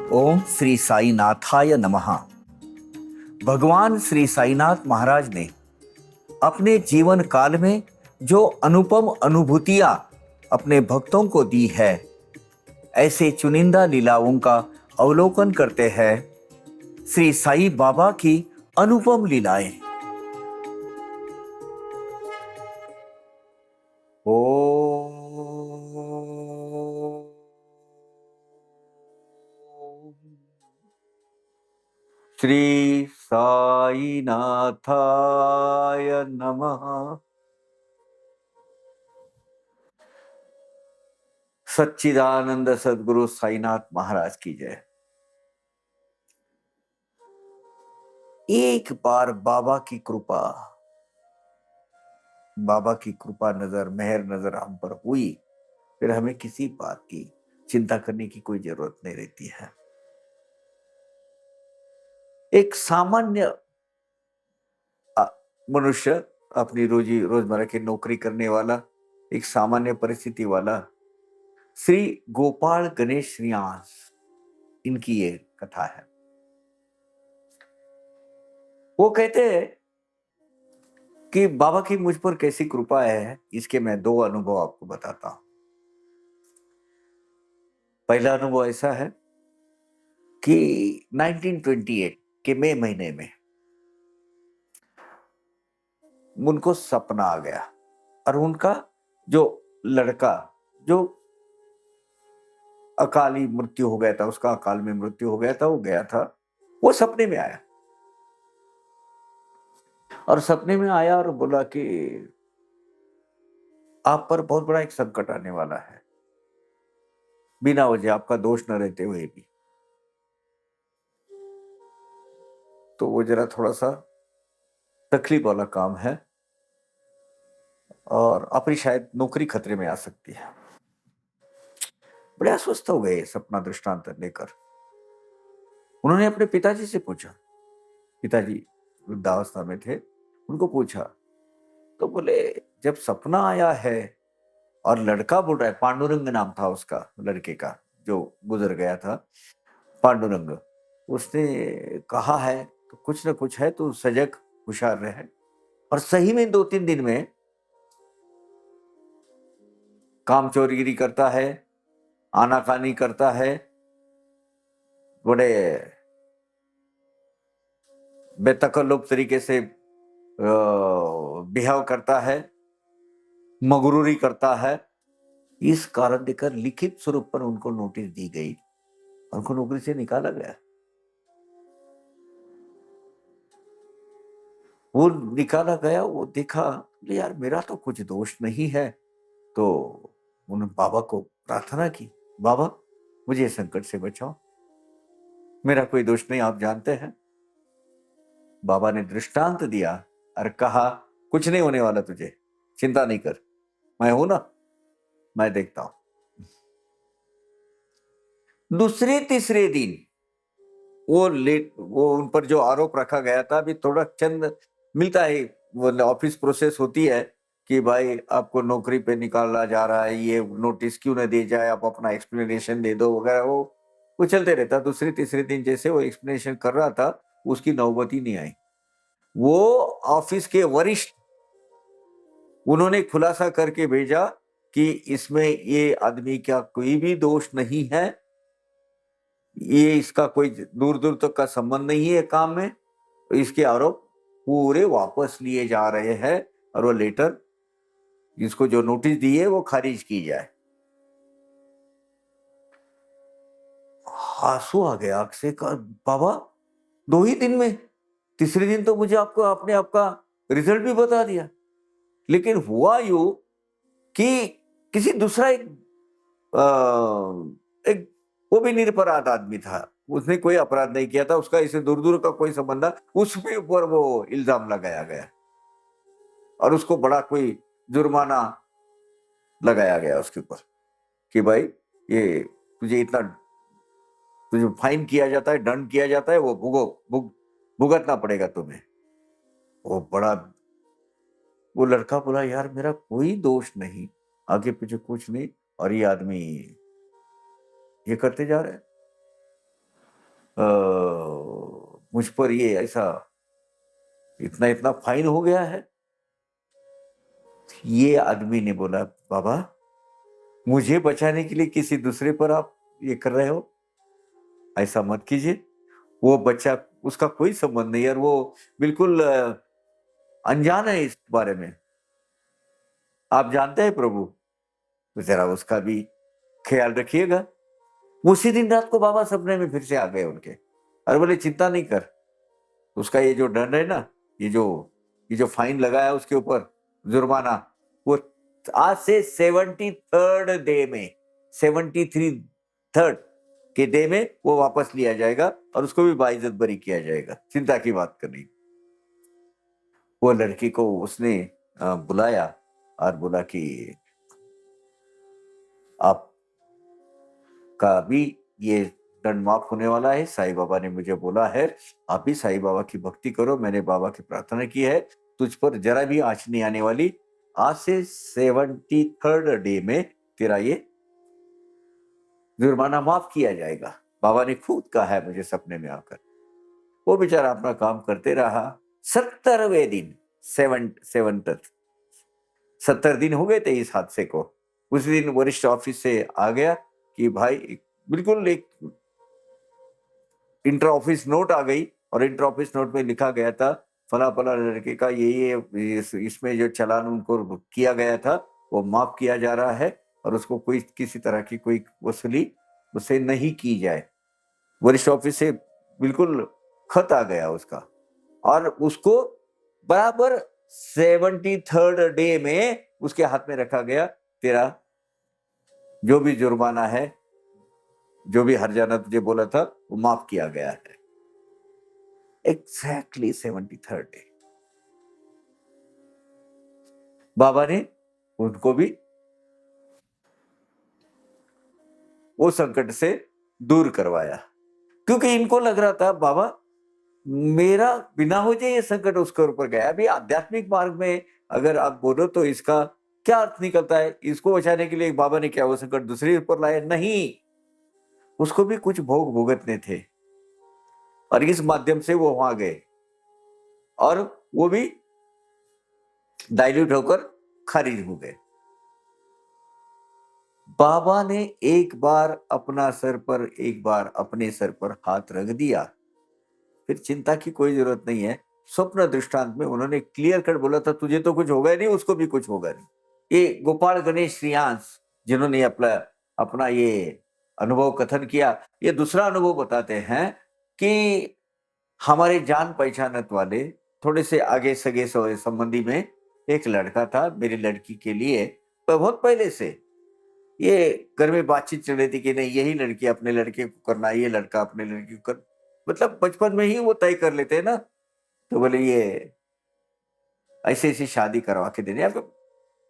ओम श्री साईनाथाय नमः। भगवान श्री साईनाथ महाराज ने अपने जीवन काल में जो अनुपम अनुभूतियां अपने भक्तों को दी है, ऐसे चुनिंदा लीलाओं का अवलोकन करते हैं श्री साई बाबा की अनुपम लीलाएं। श्री साईनाथाय नमः। सच्चिदानंद सद्गुरु साईनाथ महाराज की जय। एक बार बाबा की कृपा नजर, मेहर नजर हम पर हुई, फिर हमें किसी बात की चिंता करने की कोई जरूरत नहीं रहती है। एक सामान्य मनुष्य, अपनी रोजमर्रा की नौकरी करने वाला, एक सामान्य परिस्थिति वाला श्री गोपाल गणेश श्रीयांश, इनकी ये कथा है। वो कहते हैं कि बाबा की मुझ पर कैसी कृपा है, इसके मैं दो अनुभव आपको बताता हूं। पहला अनुभव ऐसा है कि 1928 के मई महीने में उनको सपना आ गया और उनका जो लड़का जो अकाली मृत्यु हो गया था, उसका अकाल में मृत्यु हो गया था, वो गया था, वो सपने में आया और सपने में आया और बोला कि आप पर बहुत बड़ा एक संकट आने वाला है, बिना वजह, आपका दोष न रहते हुए भी। तो वो जरा थोड़ा सा तकलीफ वाला काम है और अपनी शायद नौकरी खतरे में आ सकती है। बड़े अस्वस्थ हो गए सपना दृष्टांत लेकर। उन्होंने अपने पिताजी से पूछा, पिताजी वृद्धावस्था में थे, उनको पूछा तो बोले जब सपना आया है और लड़का बोल रहा है, पांडुरंग नाम था उसका, लड़के का जो गुजर गया था, पांडुरंग, उसने कहा है तो कुछ ना कुछ है, तो सजग होशियार रहे। और सही में 2-3 दिन में काम चोरीगिरी करता है, आनाकानी करता है, बड़े बेतकल्लुफ तरीके से बिहेव करता है, मगरूरी करता है। इस कारण देकर लिखित स्वरूप पर उनको नोटिस दी गई, उनको नौकरी से निकाला गया। वो निकाला गया, वो देखा यार मेरा तो कुछ दोष नहीं है, तो उन्होंने बाबा को प्रार्थना की, बाबा मुझे संकट से बचाओ, मेरा कोई दोष नहीं, आप जानते हैं। बाबा ने दृष्टांत दिया और कहा कुछ नहीं होने वाला तुझे, चिंता नहीं कर, मैं हूं ना, मैं देखता हूं। दूसरे तीसरे दिन वो उन पर जो आरोप रखा गया था, अभी थोड़ा चंद मिलता है, वो ऑफिस प्रोसेस होती है कि भाई आपको नौकरी पे निकाला जा रहा है, ये नोटिस क्यों न दिया जाए, आप अपना एक्सप्लेनेशन दे दो वगैरह, वो चलते रहता। दूसरे तीसरे दिन जैसे वो एक्सप्लेनेशन कर रहा था, उसकी नौबत ही नहीं आई। वो ऑफिस के वरिष्ठ, उन्होंने खुलासा करके भेजा कि इसमें ये आदमी का कोई भी दोष नहीं है, ये इसका कोई दूर दूर तक का संबंध नहीं है काम में, तो इसके आरोप पूरे वापस लिए जा रहे हैं और वो लेटर, जिसको जो नोटिस दी है, वो खारिज की जाए। आंसू आ गया आंख से, कहा बाबा 2 ही दिन में, तीसरे दिन तो मुझे आपने आपका रिजल्ट भी बता दिया, लेकिन हुआ यूं कि किसी दूसरा एक वो भी निरपराध आदमी था, उसने कोई अपराध नहीं किया था, उसका इसे दूर दूर का कोई संबंध था, उसके ऊपर वो इल्जाम लगाया गया और उसको बड़ा कोई जुर्माना लगाया गया उसके ऊपर कि भाई ये तुझे फाइन किया जाता है, दंड किया जाता है, वो भुगतना पड़ेगा तुम्हें। वो लड़का बोला यार मेरा कोई दोष नहीं, आगे पीछे कुछ नहीं, और ये आदमी ये करते जा रहे हैं। मुझ पर ये ऐसा इतना इतना फाइन हो गया है। ये आदमी ने बोला, बाबा मुझे बचाने के लिए किसी दूसरे पर आप ये कर रहे हो, ऐसा मत कीजिए। वो बच्चा, उसका कोई संबंध नहीं यार, वो बिल्कुल अनजान है इस बारे में। आप जानते हैं प्रभु, तो जरा उसका भी ख्याल रखिएगा। उसी दिन रात को बाबा सपने में फिर से आ गए उनके, और बोले चिंता नहीं कर, उसका ये जो दंड है ना, ये जो फाइन लगा है उसके ऊपर, जुर्माना, वो आज से 73rd डे में, 73rd के डे में वो वापस लिया जाएगा और उसको भी बाइज्जत बरी किया जाएगा, चिंता की बात करनी। वो लड़की को उसने बुलाया और बोला कि आप का भी ये दंड माफ होने वाला है, साईं बाबा ने मुझे बोला है, आप भी साईं बाबा की भक्ति करो, मैंने बाबा की प्रार्थना की है, तुझ पर जरा भी आँच नहीं आने वाली। आज से 73rd डे में तेरा ये जुर्माना माफ किया जाएगा, बाबा ने खुद कहा है मुझे सपने में आकर। वो बेचारा अपना काम करते रहा। 70वें दिन, 70 दिन हो गए थे इस हादसे को। उस दिन वरिष्ठ ऑफिस से आ गया कि भाई बिल्कुल एक इंटर ऑफिस नोट आ गई, और इंटर ऑफिस नोट में लिखा गया था फला फला लड़के का ये इसमें जो चालान उनको किया गया था वो माफ किया जा रहा है, और उसको कोई किसी तरह की कोई वसूली उससे नहीं की जाए। वरिष्ठ ऑफिस से बिल्कुल खत आ गया उसका, और उसको बराबर 73rd डे में उसके हाथ में रखा गया, तेरा जो भी जुर्माना है, जो भी हर्जाना तुझे बोला था वो माफ किया गया है। एग्जैक्टली 73rd डे बाबा ने उनको भी वो संकट से दूर करवाया, क्योंकि इनको लग रहा था बाबा मेरा बिना हो जाए ये संकट उसके ऊपर गया। अभी आध्यात्मिक मार्ग में अगर आप बोलो तो इसका क्या अर्थ निकलता है, इसको बचाने के लिए बाबा ने क्या वो संकट दूसरे ऊपर लाया? नहीं, उसको भी कुछ भोग भुगतने थे, और इस माध्यम से वो वहां गए, और वो भी डाइल्यूट होकर खारिज हो गए। बाबा ने एक बार अपना सर पर, एक बार अपने सर पर हाथ रख दिया, फिर चिंता की कोई जरूरत नहीं है। स्वप्न दृष्टांत में उन्होंने क्लियर कट बोला था, तुझे तो कुछ होगा ही नहीं, उसको भी कुछ होगा नहीं। ये गोपाल गणेश श्रीयांश जिन्होंने अपना अपना ये अनुभव कथन किया, ये दूसरा अनुभव बताते हैं कि हमारे जान पहचानत वाले थोड़े से आगे सगे संबंधी में एक लड़का था, मेरी लड़की के लिए बहुत पहले से ये घर में बातचीत चल रही थी कि नहीं यही लड़की अपने लड़के को करना, ये लड़का अपने लड़की को कर, मतलब बचपन में ही वो तय कर लेते हैं ना। तो बोले ये ऐसे ऐसी शादी करवा के देने। अब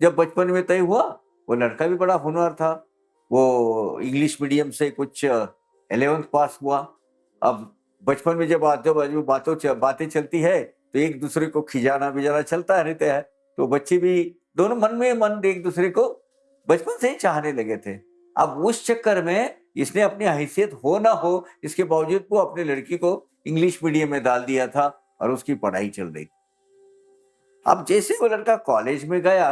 जब बचपन में तय हुआ, वो लड़का भी बड़ा होनहार था, वो इंग्लिश मीडियम से कुछ 11th पास हुआ। अब बचपन में जब बातें चलती है तो एक दूसरे को खिजाना बिजाना चलता रहता है, तो बच्चे भी दोनों मन में मन एक दूसरे को बचपन से ही चाहने लगे थे। अब उस चक्कर में इसने अपनी हैसियत हो ना हो इसके बावजूद वो अपनी लड़की को इंग्लिश मीडियम में डाल दिया था, और उसकी पढ़ाई चल रही। अब जैसे वो लड़का कॉलेज में गया,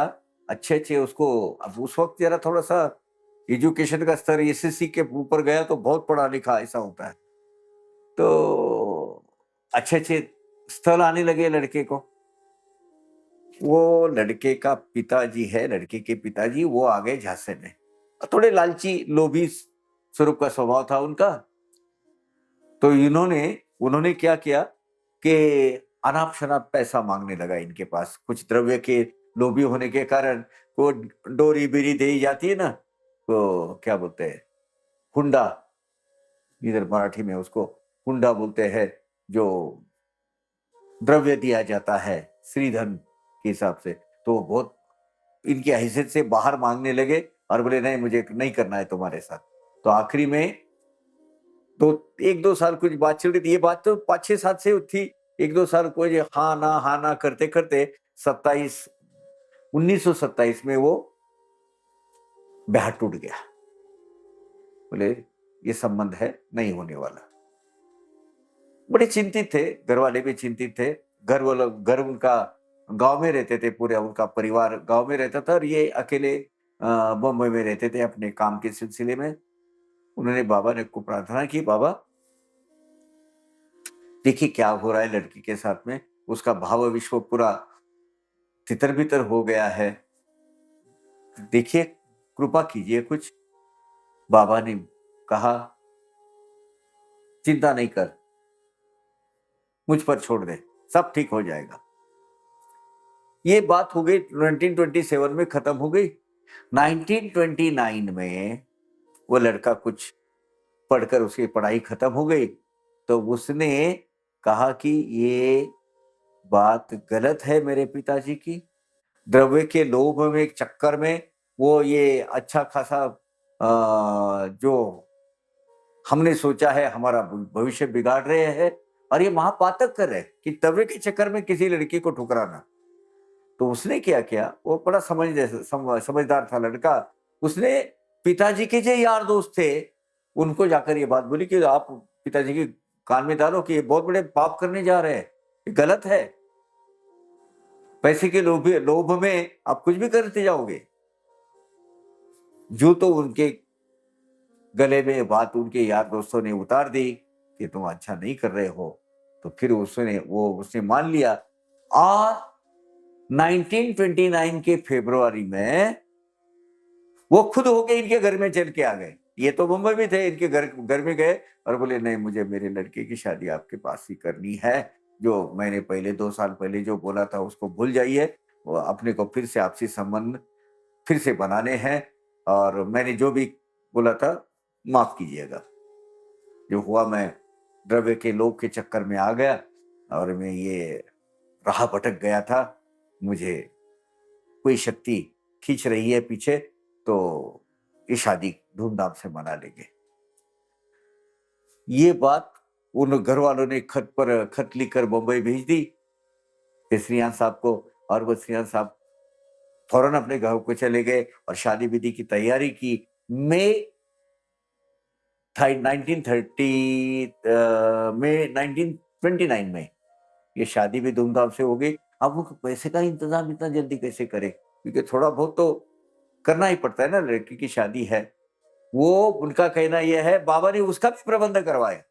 अच्छे अच्छे उसको, अब उस वक्त जरा थोड़ा सा एजुकेशन का स्तर एसएससी के ऊपर गया तो बहुत पढ़ा लिखा ऐसा होता है, तो अच्छे अच्छे स्थल आने लगे लड़के को। वो लड़के का पिताजी है, लड़के के पिताजी वो आ गए झांसे में, थोड़े लालची लोभी स्वरूप का स्वभाव था उनका। तो उन्होंने क्या किया कि अनाप शनाप पैसा मांगने लगा इनके पास, कुछ द्रव्य के लोभी होने के कारण। वो डोरी बीरी दी जाती है ना, तो क्या बोलते हैं, हुंडा, इधर मराठी में उसको हुंडा बोलते हैं, जो द्रव्य दिया जाता है श्रीधन के हिसाब से। तो बहुत इनकी हैसियत से बाहर मांगने लगे, और बोले नहीं मुझे नहीं करना है तुम्हारे साथ। तो आखिरी में तो 1-2 साल कुछ बात चल रही थी, ये बात तो 5-6 साल से थी। 1-2 साल को हाँ ना करते करते 1927 में वो ब्याह टूट गया। बोले ये संबंध है नहीं होने वाला। बड़े चिंतित थे, घर वाले भी चिंतित थे। घर उनका गाँव में रहते थे, पूरा उनका परिवार गाँव में रहता था और ये अकेले बम्बई में रहते थे अपने काम के सिलसिले में। उन्होंने बाबा ने को प्रार्थना की, बाबा देखिए क्या हो रहा है लड़की के साथ में, उसका भाव विश्व पूरा तितर-बितर हो गया है। देखिए, कृपा कीजिए कुछ। बाबा ने कहा, चिंता नहीं कर, मुझ पर छोड़ दे, सब ठीक हो जाएगा। ये बात हो गई 1927 में खत्म हो गई। 1929 में वो लड़का कुछ पढ़कर उसकी पढ़ाई खत्म हो गई, तो उसने कहा कि ये बात गलत है मेरे पिताजी की। द्रव्य के लोभ में, एक चक्कर में वो ये अच्छा खासा जो हमने सोचा है हमारा भविष्य बिगाड़ रहे हैं और ये महापातक कर रहे हैं कि द्रव्य के चक्कर में किसी लड़की को ठुकराना। तो उसने क्या किया, वो बड़ा समझदार था लड़का। उसने पिताजी के जो यार दोस्त थे, उनको जाकर ये बात बोली कि आप पिताजी के कान में डालो कि ये बहुत बड़े पाप करने जा रहे हैं, ये गलत है। पैसे के लोभ में आप कुछ भी करते जाओगे। जो तो उनके गले में बात उनके यार दोस्तों ने उतार दी कि तुम अच्छा नहीं कर रहे हो, तो फिर उसने मान लिया। और 1929 के फरवरी में वो खुद होके इनके घर में चल के आ गए। ये तो मुंबई में थे, इनके घर में गए और बोले नहीं, मुझे मेरे लड़के की शादी आपके पास ही करनी है। जो मैंने पहले 2 साल पहले जो बोला था उसको भूल जाइए, वो अपने को फिर से आपसी संबंध फिर से बनाने हैं और मैंने जो भी बोला था माफ कीजिएगा। जो हुआ, मैं द्रव्य के लोभ के चक्कर में आ गया और मैं ये राह भटक गया था। मुझे कोई शक्ति खींच रही है पीछे, तो ये शादी धूमधाम से मना लेंगे। ये बात उन घर वालों ने खत लिखकर बम्बई भेज दी श्रीयान साहब को और वो श्रीयान साहब फौरन अपने गाँव को चले गए और शादी विधि की तैयारी की। मई 1929 में ये शादी भी धूमधाम से हो गई। अब वो पैसे का इंतजाम इतना जल्दी कैसे करे, क्योंकि थोड़ा बहुत तो करना ही पड़ता है ना, लड़की की शादी है। वो उनका कहना यह है, बाबा ने उसका भी प्रबंध करवाया,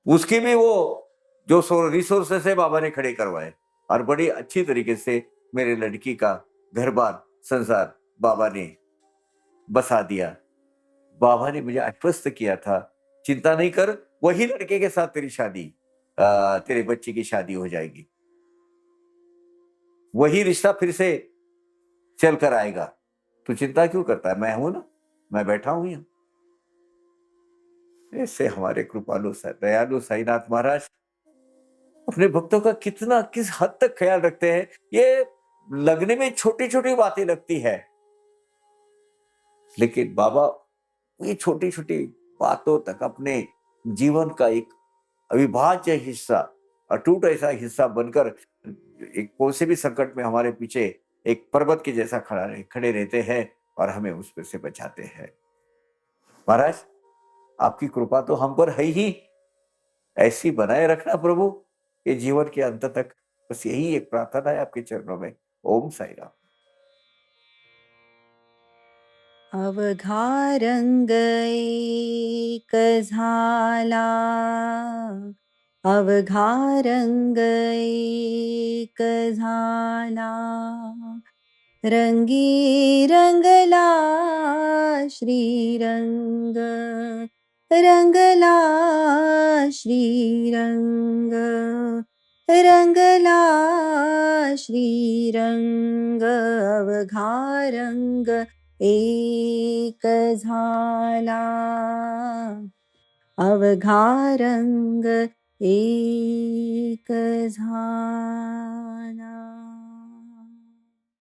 उसके भी वो जो रिसोर्सेस है बाबा ने खड़े करवाए और बड़ी अच्छी तरीके से मेरे लड़की का घर बार संसार बाबा ने बसा दिया। बाबा ने मुझे आश्वस्त किया था, चिंता नहीं कर, वही लड़के के साथ तेरे बच्चे की शादी हो जाएगी, वही रिश्ता फिर से चल कर आएगा। तू चिंता क्यों करता है, मैं हूं ना, मैं बैठा हूं यहाँ। ऐसे हमारे कृपालु दयालु साईनाथ महाराज अपने भक्तों का किस हद तक ख्याल रखते हैं। ये लगने में छोटी छोटी बातें लगती है, लेकिन बाबा ये छोटी छोटी बातों तक अपने जीवन का एक अविभाज्य हिस्सा, अटूट ऐसा हिस्सा बनकर एक कौन से भी संकट में हमारे पीछे एक पर्वत के जैसा खड़े रहते हैं और हमें उस पर से बचाते हैं। महाराज आपकी कृपा तो हम पर है ही, ऐसी बनाए रखना प्रभु ये जीवन के अंत तक। बस यही एक प्रार्थना है आपके चरणों में। ओम साई राम। अवघा रंग एक झाला, अवघा रंग एक झाला, रंगी रंगला श्रीरंग, रंगला श्रीरंग, रंगला श्रीरंग, अवघा रंग एक झाला, अवघा रंग एक झाला।